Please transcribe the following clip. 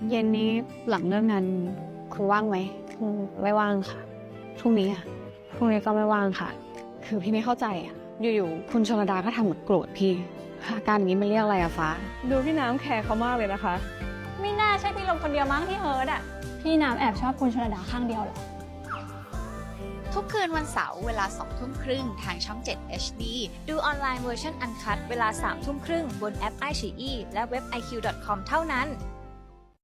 เย็นนี้หลังเลิกงานคุณว่างไหมไม่ว่างค่ะพรุ่งนี้อ่ะพรุ่งนี้ก็ไม่ว่างค่ะ คือพี่ไม่เข้าใจอ่ะอยู่ๆคุณชลดาก็ทำเหมือนโกรธพี่อาการอย่างนี้มันเรียกอะไรอะฟ้า ดูพี่น้ำแคร์เขามากเลยนะคะ ไม่น่าใช่พี่ลมคนเดียวมั้งที่เฮิร์ตอ่ะ พี่น้ำแอบชอบคุณชลดาข้างเดียวเหรอ ทุกคืนวันเสาร์เวลา 20:30 ทางช่อง 7 HD ดูออนไลน์เวอร์ชันอันคัตเวลา 3:30 บนแอป iQIYI และเว็บ iq.com เท่านั้น